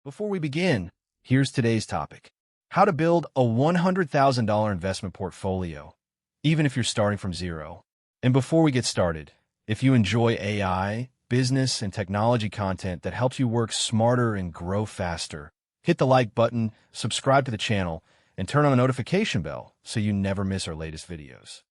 Before we begin, here's today's topic: how to build a $100,000 investment portfolio, even if you're starting from zero. And before we get started, if you enjoy AI, business, and technology content that helps you work smarter and grow faster, hit the like button, subscribe to the channel, and turn on the notification bell so you never miss our latest videos.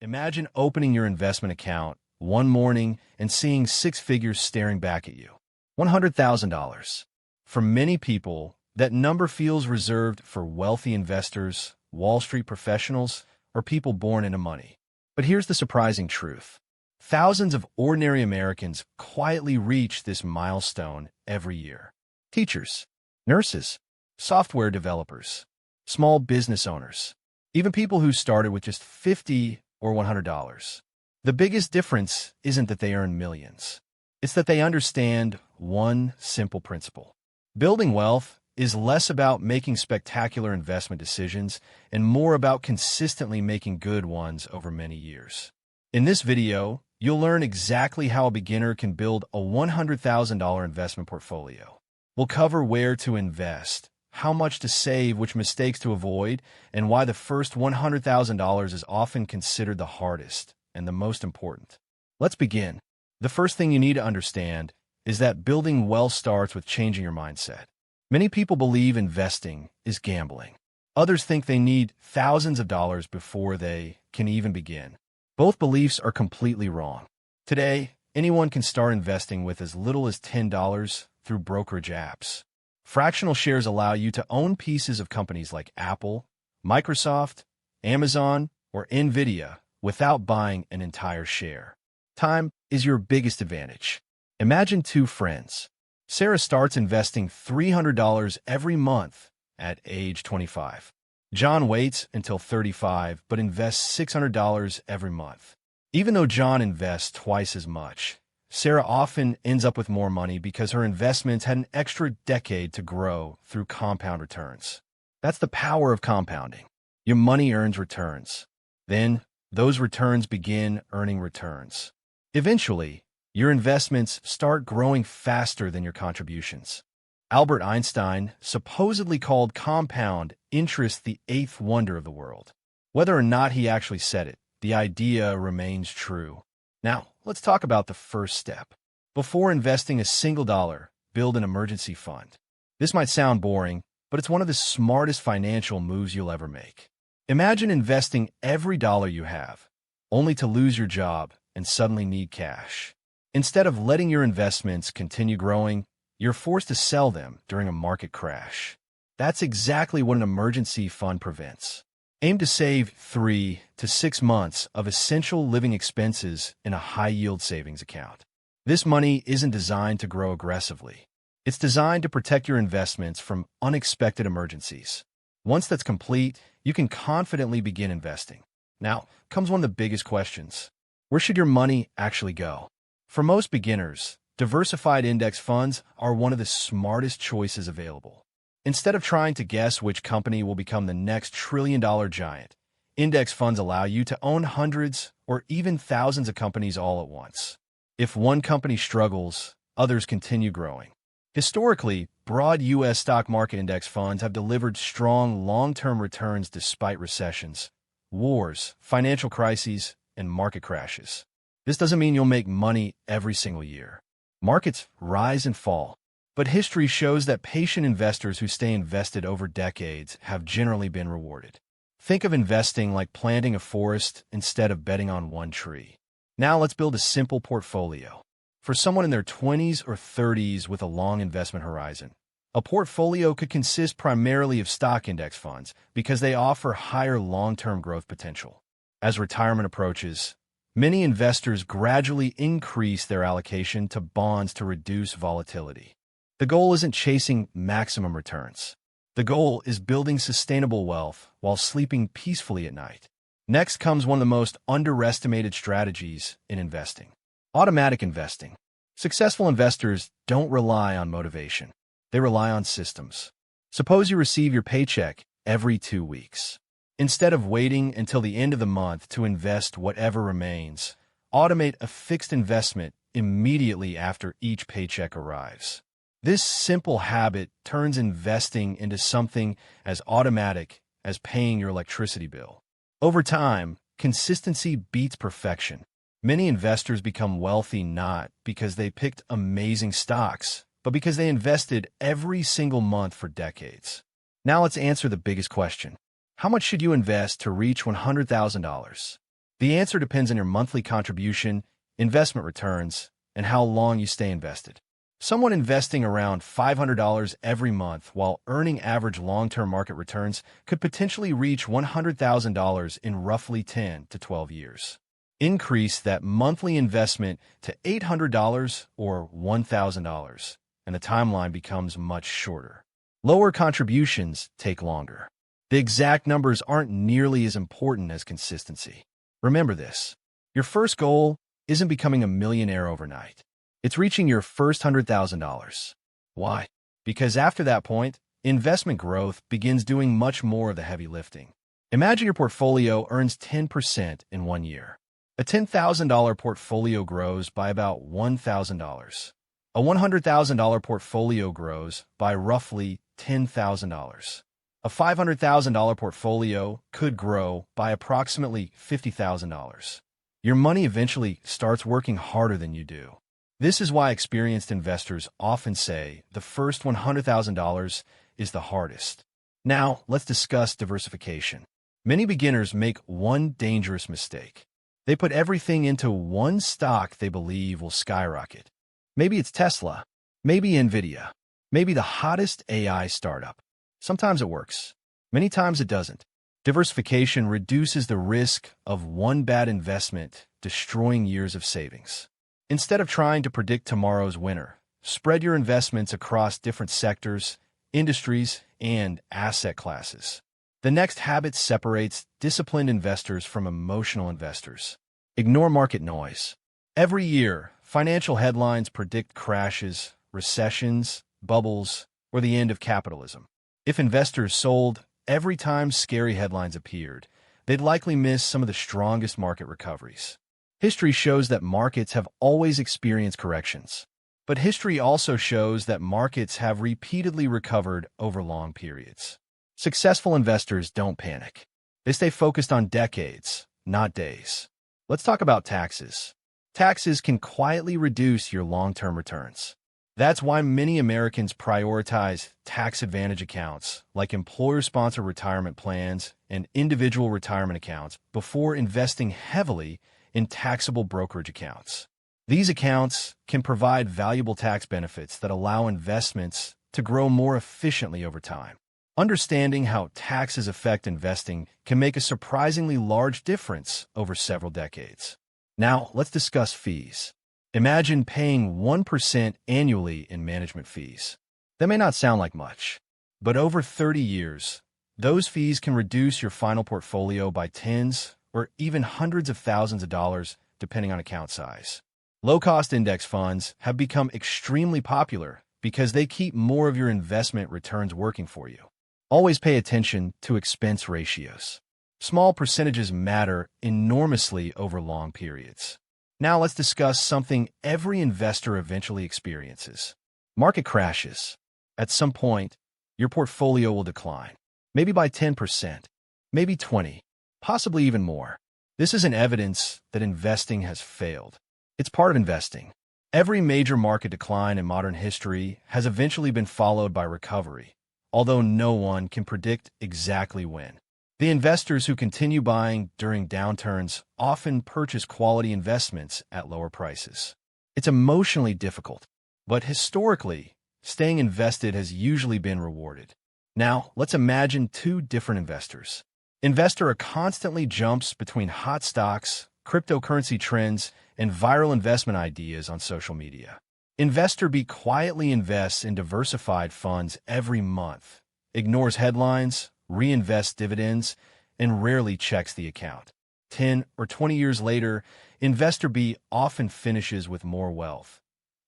Imagine opening your investment account one morning and seeing six figures staring back at you. $100,000. For many people, that number feels reserved for wealthy investors, Wall Street professionals, or people born into money. But here's the surprising truth. Thousands of ordinary Americans quietly reach this milestone every year. Teachers, nurses, software developers, small business owners, even people who started with just $50 or $100. The biggest difference isn't that they earn millions. It's that they understand one simple principle. Building wealth is less about making spectacular investment decisions and more about consistently making good ones over many years. In this video, you'll learn exactly how a beginner can build a $100,000 investment portfolio. We'll cover where to invest, how much to save, which mistakes to avoid, and why the first $100,000 is often considered the hardest and the most important. Let's begin. The first thing you need to understand is that building wealth starts with changing your mindset. Many people believe investing is gambling. Others think they need thousands of dollars before they can even begin. Both beliefs are completely wrong. Today, anyone can start investing with as little as $10 through brokerage apps. Fractional shares allow you to own pieces of companies like Apple, Microsoft, Amazon, or Nvidia without buying an entire share. Time is your biggest advantage. Imagine two friends. Sarah starts investing $300 every month at age 25. John waits until 35 but invests $600 every month. Even though John invests twice as much, Sarah often ends up with more money because her investments had an extra decade to grow through compound returns. That's the power of compounding. Your money earns returns. Then, those returns begin earning returns. Eventually, your investments start growing faster than your contributions. Albert Einstein supposedly called compound interest the eighth wonder of the world. Whether or not he actually said it, the idea remains true. Now, let's talk about the first step. Before investing a single dollar, build an emergency fund. This might sound boring, but it's one of the smartest financial moves you'll ever make. Imagine investing every dollar you have, only to lose your job and suddenly need cash. Instead of letting your investments continue growing, you're forced to sell them during a market crash. That's exactly what an emergency fund prevents. Aim to save 3 to 6 months of essential living expenses in a high-yield savings account. This money isn't designed to grow aggressively. It's designed to protect your investments from unexpected emergencies. Once that's complete, you can confidently begin investing. Now comes one of the biggest questions. Where should your money actually go? For most beginners, diversified index funds are one of the smartest choices available. Instead of trying to guess which company will become the next trillion-dollar giant, index funds allow you to own hundreds or even thousands of companies all at once. If one company struggles, others continue growing. Historically, broad U.S. stock market index funds have delivered strong long-term returns despite recessions, wars, financial crises, and market crashes. This doesn't mean you'll make money every single year. Markets rise and fall. But history shows that patient investors who stay invested over decades have generally been rewarded. Think of investing like planting a forest instead of betting on one tree. Now let's build a simple portfolio. For someone in their 20s or 30s with a long investment horizon, a portfolio could consist primarily of stock index funds because they offer higher long-term growth potential. As retirement approaches, many investors gradually increase their allocation to bonds to reduce volatility. The goal isn't chasing maximum returns. The goal is building sustainable wealth while sleeping peacefully at night. Next comes one of the most underestimated strategies in investing: automatic investing. Successful investors don't rely on motivation. They rely on systems. Suppose you receive your paycheck every 2 weeks. Instead of waiting until the end of the month to invest whatever remains, automate a fixed investment immediately after each paycheck arrives. This simple habit turns investing into something as automatic as paying your electricity bill. Over time, consistency beats perfection. Many investors become wealthy not because they picked amazing stocks, but because they invested every single month for decades. Now let's answer the biggest question. How much should you invest to reach $100,000? The answer depends on your monthly contribution, investment returns, and how long you stay invested. Someone investing around $500 every month while earning average long-term market returns could potentially reach $100,000 in roughly 10 to 12 years. Increase that monthly investment to $800 or $1,000, and the timeline becomes much shorter. Lower contributions take longer. The exact numbers aren't nearly as important as consistency. Remember this. Your first goal isn't becoming a millionaire overnight. It's reaching your first $100,000. Why? Because after that point, investment growth begins doing much more of the heavy lifting. Imagine your portfolio earns 10% in 1 year. A $10,000 portfolio grows by about $1,000. A $100,000 portfolio grows by roughly $10,000. A $500,000 portfolio could grow by approximately $50,000. Your money eventually starts working harder than you do. This is why experienced investors often say the first $100,000 is the hardest. Now, let's discuss diversification. Many beginners make one dangerous mistake. They put everything into one stock they believe will skyrocket. Maybe it's Tesla, maybe Nvidia, maybe the hottest AI startup. Sometimes it works. Many times it doesn't. Diversification reduces the risk of one bad investment destroying years of savings. Instead of trying to predict tomorrow's winner, spread your investments across different sectors, industries, and asset classes. The next habit separates disciplined investors from emotional investors. Ignore market noise. Every year, financial headlines predict crashes, recessions, bubbles, or the end of capitalism. If investors sold every time scary headlines appeared, they'd likely miss some of the strongest market recoveries. History shows that markets have always experienced corrections, but history also shows that markets have repeatedly recovered over long periods. Successful investors don't panic. They stay focused on decades, not days. Let's talk about taxes. Taxes can quietly reduce your long-term returns. That's why many Americans prioritize tax advantage accounts like employer-sponsored retirement plans and individual retirement accounts before investing heavily in taxable brokerage accounts. These accounts can provide valuable tax benefits that allow investments to grow more efficiently over time. Understanding how taxes affect investing can make a surprisingly large difference over several decades. Now, let's discuss fees. Imagine paying 1% annually in management fees. That may not sound like much, but over 30 years, those fees can reduce your final portfolio by tens or even hundreds of thousands of dollars, depending on account size. Low-cost index funds have become extremely popular because they keep more of your investment returns working for you. Always pay attention to expense ratios. Small percentages matter enormously over long periods. Now let's discuss something every investor eventually experiences. Market crashes. At some point, your portfolio will decline. Maybe by 10%, maybe 20%, possibly even more. This isn't evidence that investing has failed. It's part of investing. Every major market decline in modern history has eventually been followed by recovery, although no one can predict exactly when. The investors who continue buying during downturns often purchase quality investments at lower prices. It's emotionally difficult, but historically, staying invested has usually been rewarded. Now, let's imagine two different investors. Investor A constantly jumps between hot stocks, cryptocurrency trends, and viral investment ideas on social media. Investor B quietly invests in diversified funds every month, ignores headlines, reinvests dividends, and rarely checks the account. 10 or 20 years later, Investor B often finishes with more wealth,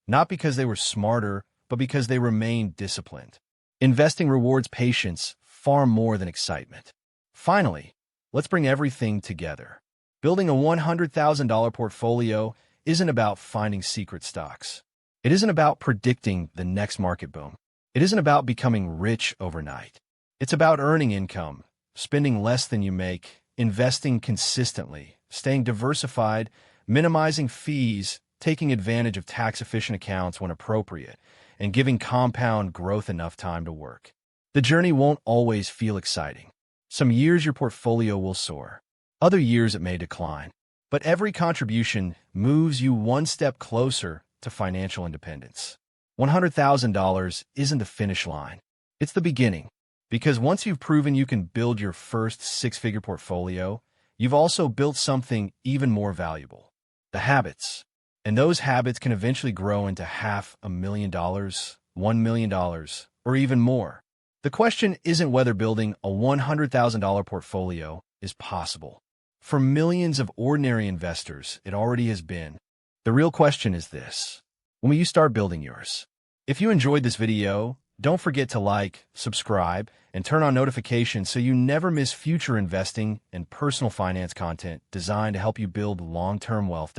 not because they were smarter, but because they remained disciplined. Investing rewards patience far more than excitement. Finally, Let's bring everything together. Building a $100,000 portfolio isn't about finding secret stocks. It isn't about predicting the next market boom. It isn't about becoming rich overnight. It's about earning income, spending less than you make, investing consistently, staying diversified, minimizing fees, taking advantage of tax-efficient accounts when appropriate, and giving compound growth enough time to work. The journey won't always feel exciting. Some years your portfolio will soar. Other years it may decline. But every contribution moves you one step closer to financial independence. $100,000 isn't the finish line. It's the beginning. Because once you've proven you can build your first six-figure portfolio, you've also built something even more valuable: the habits. And those habits can eventually grow into $500,000, $1 million, or even more. The question isn't whether building a $100,000 portfolio is possible. For millions of ordinary investors, it already has been. The real question is this: when will you start building yours? If you enjoyed this video, don't forget to like, subscribe, and turn on notifications so you never miss future investing and personal finance content designed to help you build long-term wealth.